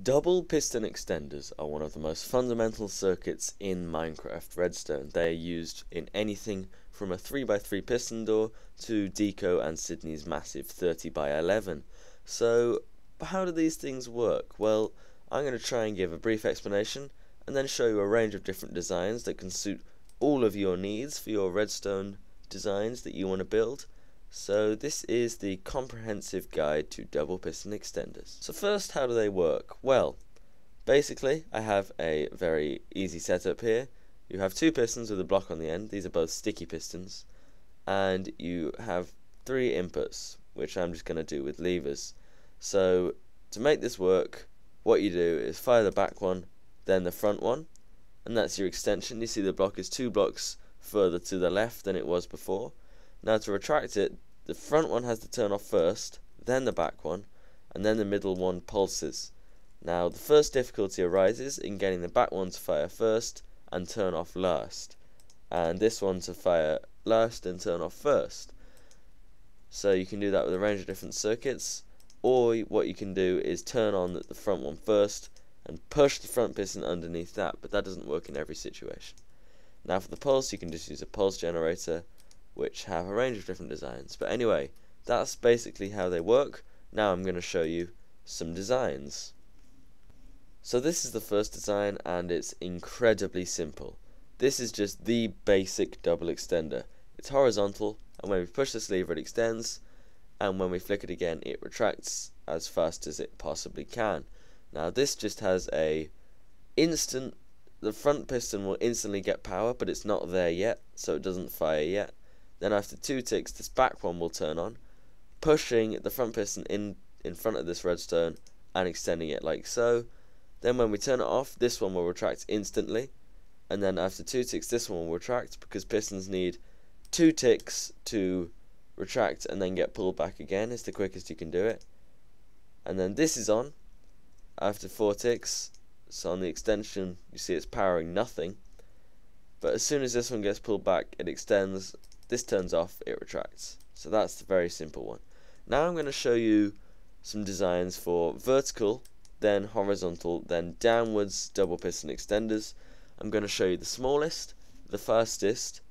Double piston extenders are one of the most fundamental circuits in Minecraft Redstone. They are used in anything from a 3x3 piston door to Deco and Sydney's massive 30x11. So, how do these things work? Well, I'm going to try and give a brief explanation and then show you a range of different designs that can suit all of your needs for your redstone designs that you want to build. So this is the comprehensive guide to double piston extenders. So first, how do they work? Well, basically I have a very easy setup here. You have two pistons with a block on the end. These are both sticky pistons, and you have three inputs, which I'm just going to do with levers. So to make this work, what you do is fire the back one, then the front one, and that's your extension. You see the block is 2 blocks further to the left than it was before. Now to retract it, the front one has to turn off first, then the back one, and then the middle one pulses. Now the first difficulty arises in getting the back one to fire first and turn off last, and this one to fire last and turn off first. So you can do that with a range of different circuits, or what you can do is turn on the front one first and push the front piston underneath that, but that doesn't work in every situation. Now for the pulse, you can just use a pulse generator, which have a range of different designs. But anyway, that's basically how they work. Now I'm going to show you some designs. So this is the first design, and it's incredibly simple. This is just the basic double extender. It's horizontal, and when we push this lever it extends, and when we flick it again it retracts as fast as it possibly can. Now this just has the front piston will instantly get power, but it's not there yet, so it doesn't fire yet. Then after 2 ticks, this back one will turn on, pushing the front piston in front of this redstone and extending it like so. Then when we turn it off, this one will retract instantly, and then after 2 ticks this one will retract, because pistons need 2 ticks to retract and then get pulled back again. It's the quickest you can do it. And then this is on after 4 ticks, so on the extension you see it's powering nothing, but as soon as this one gets pulled back it extends. This turns off, it retracts. So that's the very simple one. Now I'm going to show you some designs for vertical, then horizontal, then downwards double piston extenders. I'm going to show you the smallest, the fastest,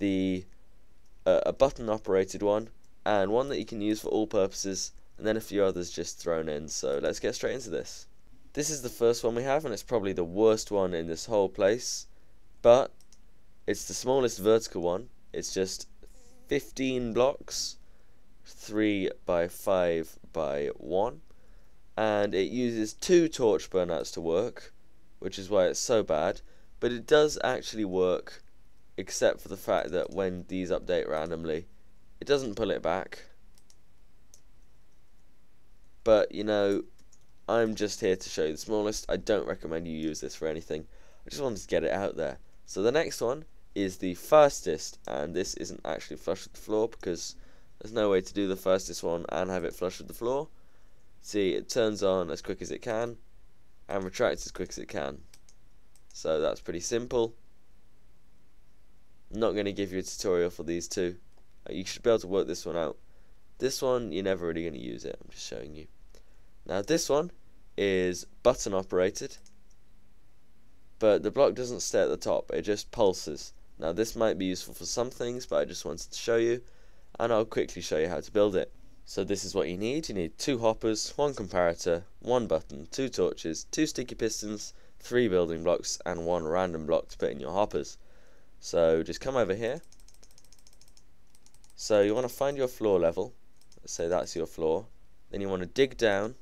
a button operated one, and one that you can use for all purposes, and then a few others just thrown in. So let's get straight into this. This is the first one we have, and it's probably the worst one in this whole place, but it's the smallest vertical one. It's just 15 blocks, 3x5x1, and it uses 2 torch burnouts to work, which is why it's so bad. But it does actually work, except for the fact that when these update randomly, it doesn't pull it back. But you know, I'm just here to show you the smallest. I don't recommend you use this for anything. I just wanted to get it out there. So the next one is the fastest, and this isn't actually flush with the floor because there's no way to do the fastest one and have it flush with the floor. See, it turns on as quick as it can and retracts as quick as it can. So that's pretty simple. I'm not going to give you a tutorial for these two. You should be able to work this one out. This one, you're never really going to use it. I'm just showing you. Now this one is button operated, but the block doesn't stay at the top, it just pulses. Now this might be useful for some things, but I just wanted to show you, and I'll quickly show you how to build it. So this is what you need. You need 2 hoppers, 1 comparator, 1 button, 2 torches, 2 sticky pistons, 3 building blocks, and 1 random block to put in your hoppers. So just come over here. So you want to find your floor level. Let's say that's your floor. Then you want to dig down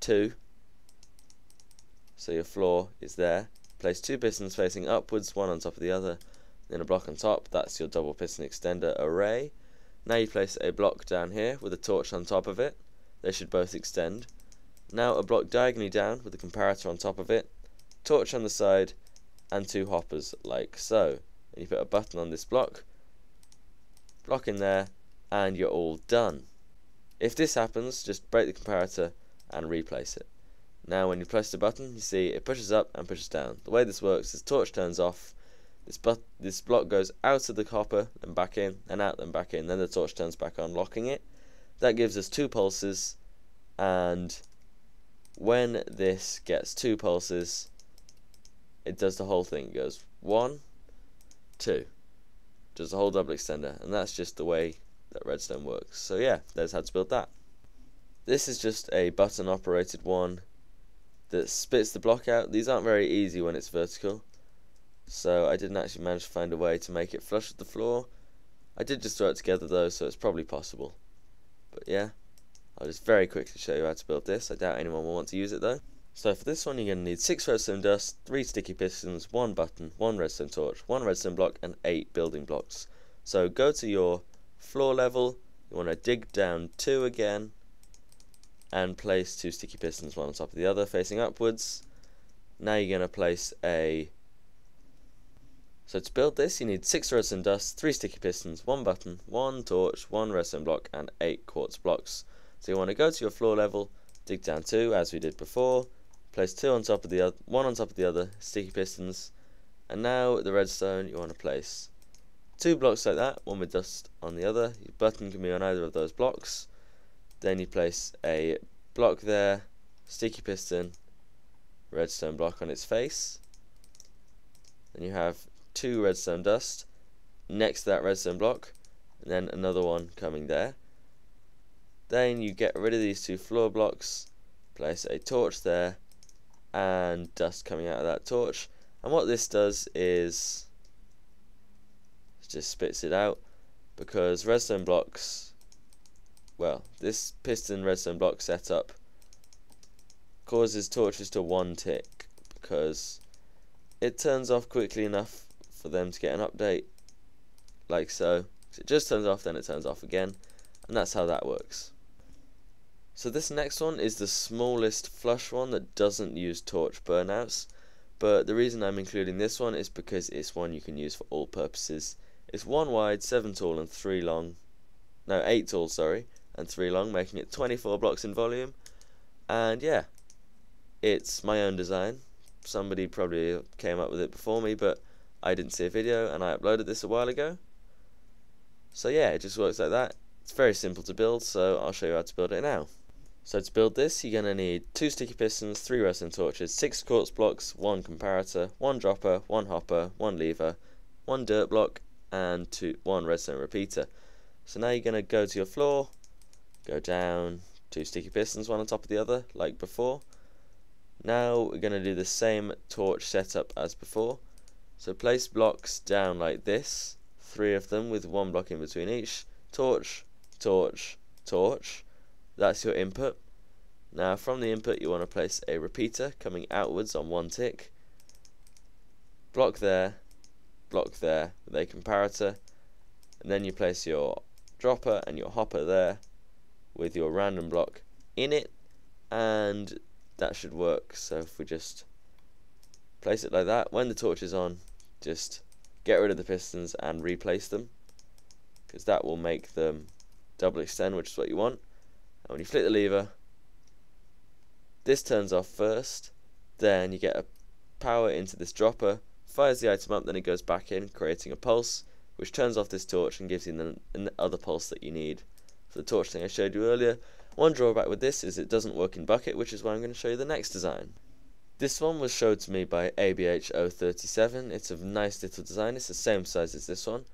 2, so your floor is there. Place 2 pistons facing upwards, 1 on top of the other, then a block on top. That's your double piston extender array. Now you place a block down here with a torch on top of it. They should both extend. Now a block diagonally down with a comparator on top of it, torch on the side, and 2 hoppers like so. And you put a button on this block in there, and you're all done. If this happens, just break the comparator and replace it. Now when you press the button, you see it pushes up and pushes down. The way this works is torch turns off, this block goes out of the hopper, then back in, and out, then back in, then the torch turns back on, locking it. That gives us 2 pulses, and when this gets 2 pulses, it does the whole thing. It goes 1, 2, does the whole double extender, and that's just the way that redstone works. So yeah, there's how to build that. This is just a button operated one that spits the block out. These aren't very easy when it's vertical, so I didn't actually manage to find a way to make it flush with the floor. I did just throw it together though, so it's probably possible. But yeah, I'll just very quickly show you how to build this. I doubt anyone will want to use it though. So for this one, you're going to need 6 redstone dust, 3 sticky pistons, 1 button, 1 redstone torch, 1 redstone block, and 8 building blocks. So go to your floor level, you want to dig down 2 again, and place 2 sticky pistons, one on top of the other, facing upwards. Now you're going to place a... So to build this, you need 6 redstone dust, 3 sticky pistons, 1 button, 1 torch, 1 redstone block, and 8 quartz blocks. So you want to go to your floor level, dig down 2, as we did before, place 2 on top of the other, 1 on top of the other, sticky pistons, and now the redstone, you want to place 2 blocks like that, one with dust on the other. Your button can be on either of those blocks. Then you place a block there, sticky piston, redstone block on its face. Then you have 2 redstone dust next to that redstone block, and then another one coming there. Then you get rid of these 2 floor blocks, place a torch there, and dust coming out of that torch. And what this does is just spits it out, because redstone blocks, well, this piston redstone block setup causes torches to 1 tick, because it turns off quickly enough for them to get an update, like so. So it just turns off, then it turns off again, and that's how that works. So this next one is the smallest flush one that doesn't use torch burnouts, but the reason I'm including this one is because it's one you can use for all purposes. It's 1 wide, 7 tall, and 3 long. No, 8 tall, sorry, and 3 long, making it 24 blocks in volume. And yeah, it's my own design. Somebody probably came up with it before me, but I didn't see a video, and I uploaded this a while ago. So yeah, it just works like that. It's very simple to build, so I'll show you how to build it now. So to build this, you're going to need 2 sticky pistons, 3 redstone torches, 6 quartz blocks, 1 comparator, 1 dropper, 1 hopper, 1 lever, 1 dirt block, and 1 redstone repeater. So now you're going to go to your floor, go down, 2 sticky pistons, one on top of the other, like before. Now we're going to do the same torch setup as before. So place blocks down like this, 3 of them with 1 block in between each. Torch, torch, torch. That's your input. Now from the input you want to place a repeater coming outwards on 1 tick. Block there with a comparator, and then you place your dropper and your hopper there with your random block in it, and that should work. So if we just place it like that, when the torch is on, just get rid of the pistons and replace them, because that will make them double extend, which is what you want. And when you flick the lever, this turns off first, then you get a power into this dropper, fires the item up, then it goes back in, creating a pulse, which turns off this torch and gives you the other pulse that you need for the torch thing I showed you earlier. One drawback with this is it doesn't work in Bukkit, which is why I'm going to show you the next design. This one was showed to me by ABH037. It's a nice little design. It's the same size as this one,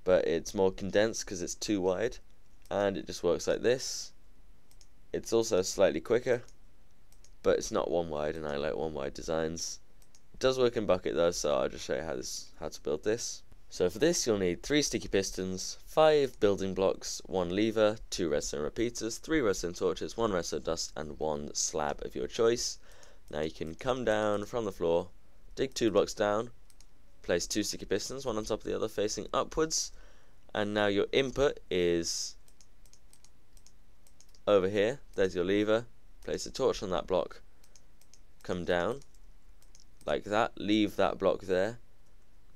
but it's more condensed because it's 2 wide, and it just works like this. It's also slightly quicker, but it's not 1 wide, and I like 1 wide designs. It does work in Bukkit though, so I'll just show you how to build this. So for this you'll need 3 sticky pistons, 5 building blocks, 1 lever, 2 redstone repeaters, 3 redstone torches, 1 redstone dust, and 1 slab of your choice. Now you can come down from the floor, dig 2 blocks down, place 2 sticky pistons, one on top of the other facing upwards, and now your input is over here. There's your lever, place a torch on that block, come down like that, leave that block there,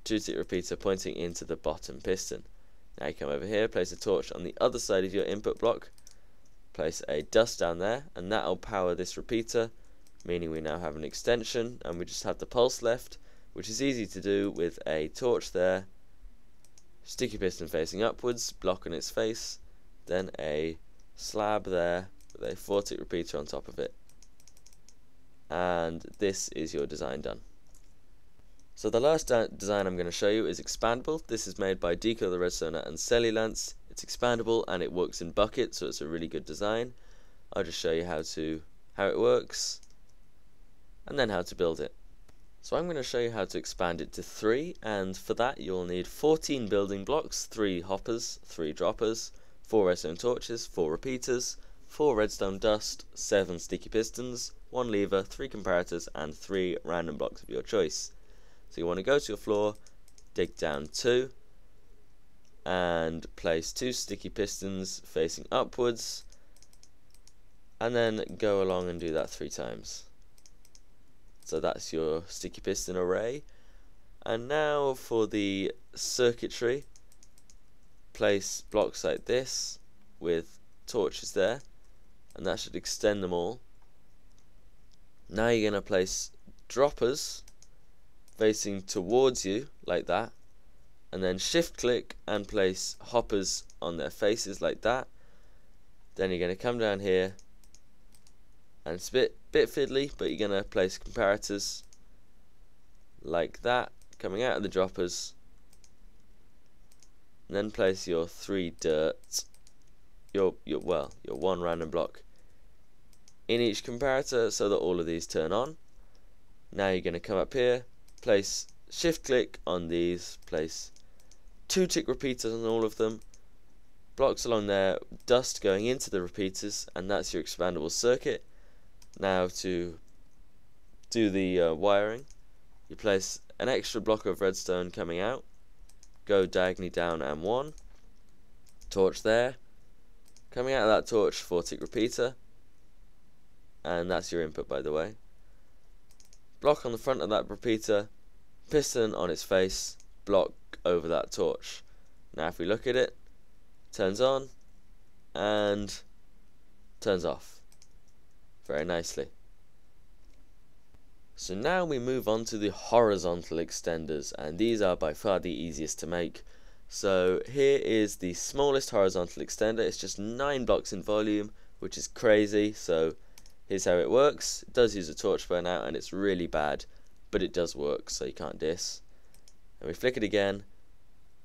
2 stick repeater pointing into the bottom piston. Now you come over here, place a torch on the other side of your input block, place a dust down there, and that will power this repeater, meaning we now have an extension, and we just have the pulse left, which is easy to do with a torch there, sticky piston facing upwards, block on its face, then a slab there with a 4-tick repeater on top of it. and this is your design done. So the last design I'm going to show you is Expandable. This is made by Deco the Redstoner and Cellulance. It's expandable and it works in Bukkit, so it's a really good design. I'll just show you how it works and then how to build it. So I'm going to show you how to expand it to 3, and for that you'll need 14 building blocks, 3 hoppers, 3 droppers, 4 redstone torches, 4 repeaters, 4 redstone dust, 7 sticky pistons, 1 lever, 3 comparators, and 3 random blocks of your choice. So you want to go to your floor, dig down 2, and place 2 sticky pistons facing upwards, and then go along and do that 3 times. So that's your sticky piston array. And now for the circuitry, place blocks like this with torches there, and that should extend them all. Now you're going to place droppers facing towards you like that, and then shift click and place hoppers on their faces like that. Then you're going to come down here, and it's a bit fiddly, but you're going to place comparators like that coming out of the droppers, and then place your 3 dirt, your 1 random block in each comparator so that all of these turn on. Now you're going to come up here, place shift click on these, place 2 tick repeaters on all of them, blocks along there, dust going into the repeaters, and that's your expandable circuit. Now to do the wiring, you place an extra block of redstone coming out, go diagonally down and 1, torch there, coming out of that torch 4 tick repeater, and that's your input by the way. Block on the front of that repeater, piston on its face, block over that torch. Now if we look at it, turns on and turns off very nicely. So now we move on to the horizontal extenders, and these are by far the easiest to make. So here is the smallest horizontal extender. It's just 9 blocks in volume, which is crazy. So here's how it works. It does use a torch burnout and it's really bad, but it does work, so you can't diss. And we flick it again,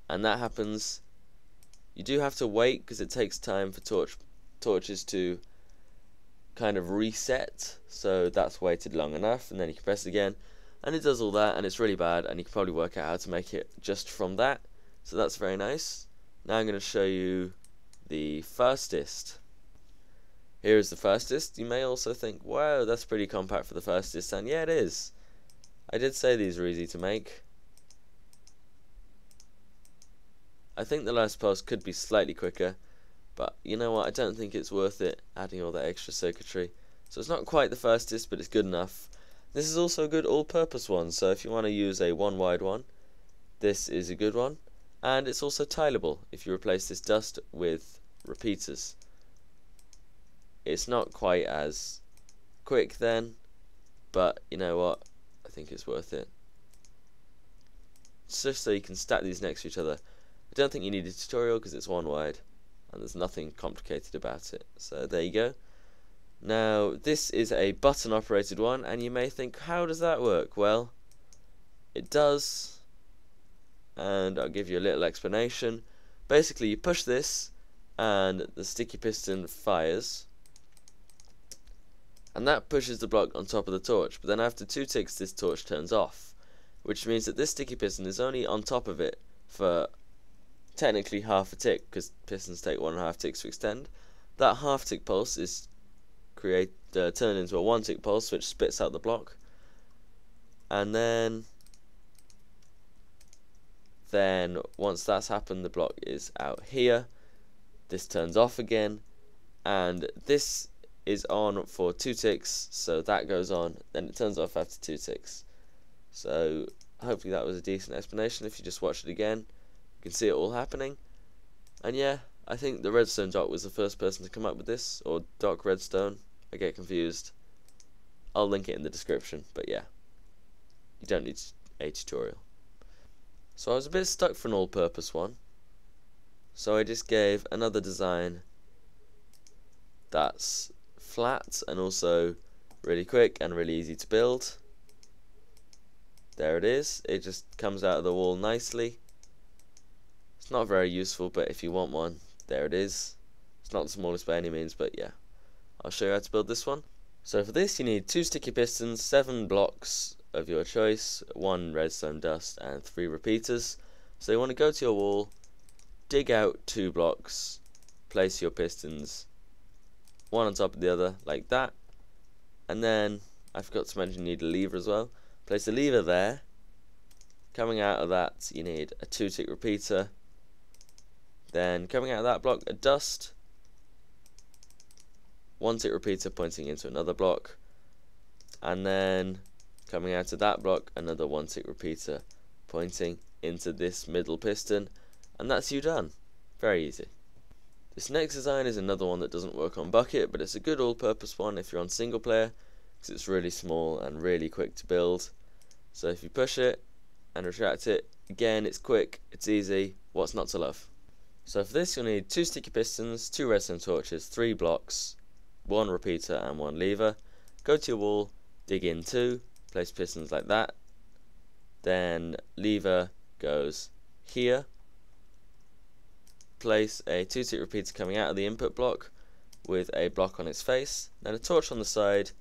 and that happens. You do have to wait because it takes time for torches to kind of reset, so that's waited long enough, and then you can press it again and it does all that, and it's really bad, and you can probably work out how to make it just from that. So that's very nice. Now I'm going to show you the fastest. Here is the fastest. You may also think, wow, that's pretty compact for the fastest, and yeah, it is. I did say these are easy to make. I think the last pass could be slightly quicker, but you know what, I don't think it's worth it adding all that extra circuitry. So it's not quite the fastest, but it's good enough. This is also a good all-purpose one, so if you want to use a 1 wide one, this is a good one. And it's also tileable if you replace this dust with repeaters. It's not quite as quick then, but you know what, I think it's worth it. It's just so you can stack these next to each other. I don't think you need a tutorial because it's 1 wide and there's nothing complicated about it. So there you go. Now this is a button operated one, and you may think, how does that work? Well, it does, and I'll give you a little explanation. Basically you push this and the sticky piston fires, and that pushes the block on top of the torch, but then after 2 ticks this torch turns off, which means that this sticky piston is only on top of it for technically half a tick, because pistons take 1.5 ticks to extend. That half tick pulse is turned into a 1 tick pulse, which spits out the block, and then once that's happened, the block is out here. This turns off again, and this is on for 2 ticks, so that goes on, then it turns off after 2 ticks. So hopefully that was a decent explanation. If you just watch it again, you can see it all happening. And yeah, I think the Redstone Doc was the first person to come up with this, or Doc Redstone, I get confused. I'll link it in the description, but yeah, you don't need a tutorial. So I was a bit stuck for an all-purpose one, so I just gave another design that's flat and also Really quick and really easy to build. There it is. It just comes out of the wall nicely. It's not very useful, but if you want one, there it is. It's not the smallest by any means, but yeah. I'll show you how to build this one. So for this you need 2 sticky pistons, 7 blocks of your choice, 1 redstone dust and 3 repeaters. So you want to go to your wall, dig out 2 blocks, place your pistons one on top of the other like that, and then I forgot to mention you need a lever as well. Place a lever there. Coming out of that you need a 2-tick repeater. Then coming out of that block a dust, 1-tick repeater pointing into another block, and then coming out of that block another 1-tick repeater pointing into this middle piston, and that's you done. Very easy. This next design is another one that doesn't work on Bukkit, but it's a good all-purpose one if you're on single player, because it's really small and really quick to build. So if you push it and retract it, again it's quick, it's easy, what's not to love? So for this you'll need 2 sticky pistons, 2 redstone torches, 3 blocks, 1 repeater and 1 lever. Go to your wall, dig in 2, place pistons like that, then lever goes here, place a 2-tick repeater coming out of the input block with a block on its face, then a torch on the side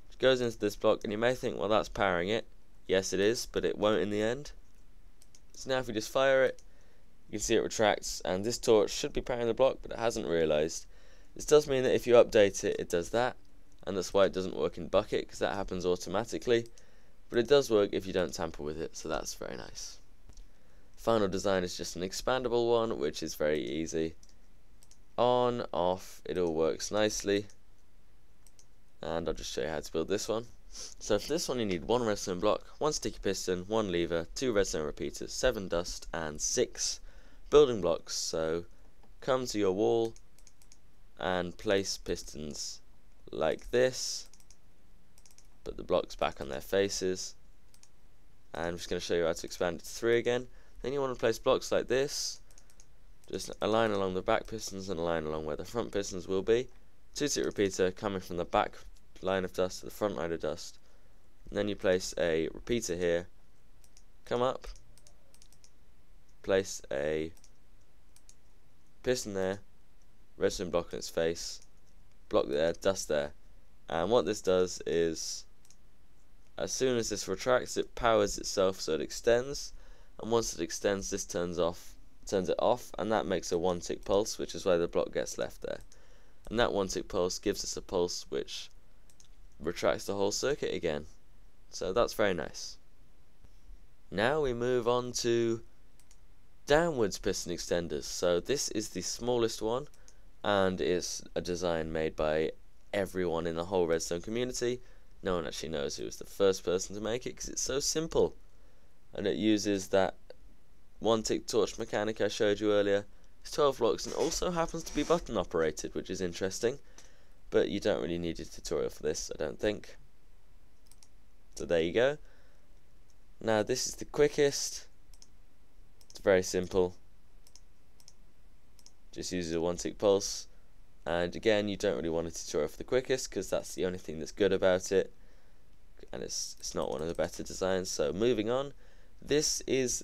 which goes into this block, and you may think, well, that's powering it. Yes it is, but it won't in the end. So now if we just fire it, you can see it retracts, and this torch should be powering the block, but it hasn't realised. This does mean that if you update it, it does that, and that's why it doesn't work in Bukkit, because that happens automatically, but it does work if you don't tamper with it, so that's very nice. Final design is just an expandable one, which is very easy. On, off, it all works nicely, and I'll just show you how to build this one. So for this one you need 1 redstone block, 1 sticky piston, 1 lever, 2 redstone repeaters, 7 dust and 6 building blocks. So come to your wall and place pistons like this, put the blocks back on their faces, and I'm just going to show you how to expand it to 3 again. Then you want to place blocks like this, just a line along the back pistons and a line along where the front pistons will be. 2-tick repeater coming from the back line of dust to the front line of dust, and then you place a repeater here, come up, place a piston there, redstone block on its face, block there, dust there, and what this does is as soon as this retracts it powers itself so it extends, and once it extends this turns it off, and that makes a 1-tick pulse, which is why the block gets left there, and that 1-tick pulse gives us a pulse which retracts the whole circuit again. So that's very nice. Now we move on to downwards piston extenders. So this is the smallest one, and it's a design made by everyone in the whole redstone community. No one actually knows who was the first person to make it because it's so simple, and it uses that 1-tick torch mechanic I showed you earlier. It's 12 blocks and also happens to be button operated, which is interesting, but you don't really need a tutorial for this, I don't think. So there you go. Now this is the quickest. It's very simple. Just uses a 1-tick pulse, and again you don't really want a tutorial for the quickest because that's the only thing that's good about it, and it's not one of the better designs. So moving on, this is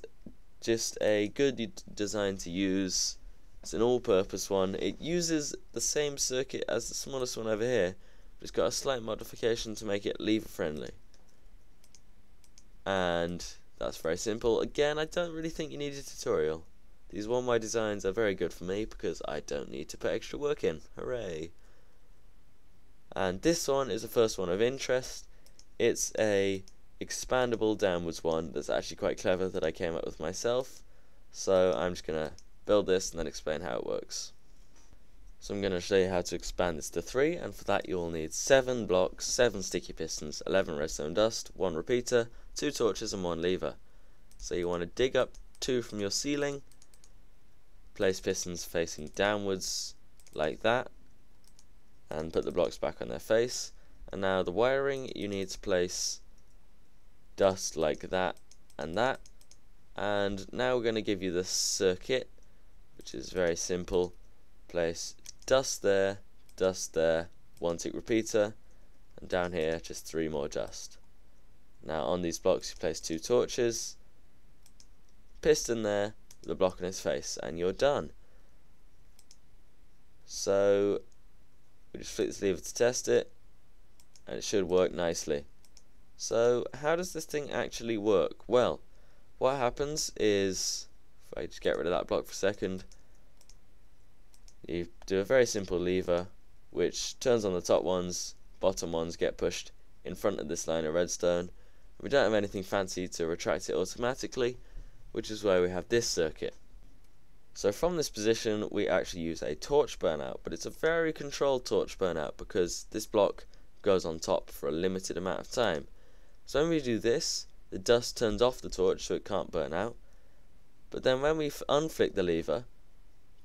just a good design to use. It's an all-purpose one. It uses the same circuit as the smallest one over here, but it's got a slight modification to make it lever friendly, and that's very simple. Again, I don't really think you need a tutorial. These 1Y designs are very good for me because I don't need to put extra work in. Hooray! And this one is the first one of interest. It's a expandable downwards one that's actually quite clever that I came up with myself. So I'm just going to build this and then explain how it works. So I'm going to show you how to expand this to 3, and for that you will need 7 blocks, 7 sticky pistons, 11 redstone dust, 1 repeater, 2 torches and 1 lever. So you want to dig up 2 from your ceiling, place pistons facing downwards like that, and put the blocks back on their face. And now the wiring, you need to place dust like that, and now we're going to give you the circuit, which is very simple. Place dust there, 1-tick repeater, and down here just 3 more just. Now on these blocks you place 2 torches, piston there, with a block on its face, and you're done. So we just flick this lever to test it, and it should work nicely. So how does this thing actually work? Well, what happens is, if I just get rid of that block for a second, you do a very simple lever which turns on the top ones, bottom ones get pushed in front of this line of redstone. We don't have anything fancy to retract it automatically, which is why we have this circuit. So from this position we actually use a torch burnout, but it's a very controlled torch burnout because this block goes on top for a limited amount of time. So when we do this, the dust turns off the torch so it can't burn out, but then when we unflick the lever,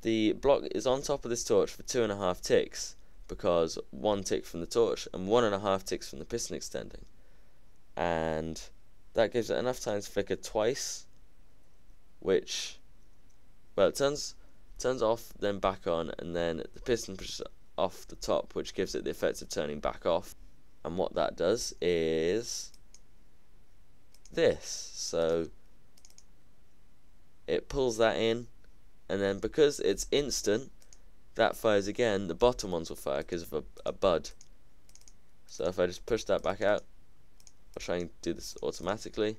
the block is on top of this torch for 2.5 ticks, because 1 tick from the torch and 1.5 ticks from the piston extending, and that gives it enough time to flicker twice, which, well, it turns off, then back on, and then the piston pushes off the top, which gives it the effect of turning back off. And what that does is this. So it pulls that in, and then because it's instant, that fires again. The bottom ones will fire because of a bud. So if I just push that back out, I'll try and do this automatically.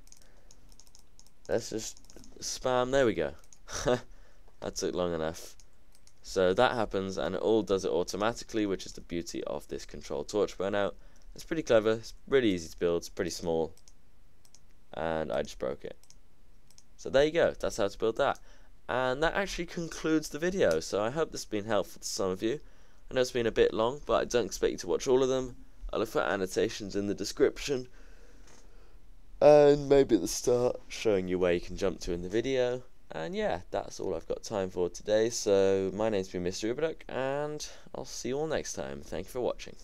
Let's just spam. There we go. That took long enough. So that happens, and it all does it automatically, which is the beauty of this controlled torch burnout. It's pretty clever, it's really easy to build, it's pretty small, and I just broke it. So there you go, that's how to build that. And that actually concludes the video, so I hope this has been helpful to some of you. I know it's been a bit long, but I don't expect you to watch all of them. I'll look for annotations in the description, and maybe at the start showing you where you can jump to in the video. And yeah, that's all I've got time for today. So my name's been mruberduck, and I'll see you all next time. Thank you for watching.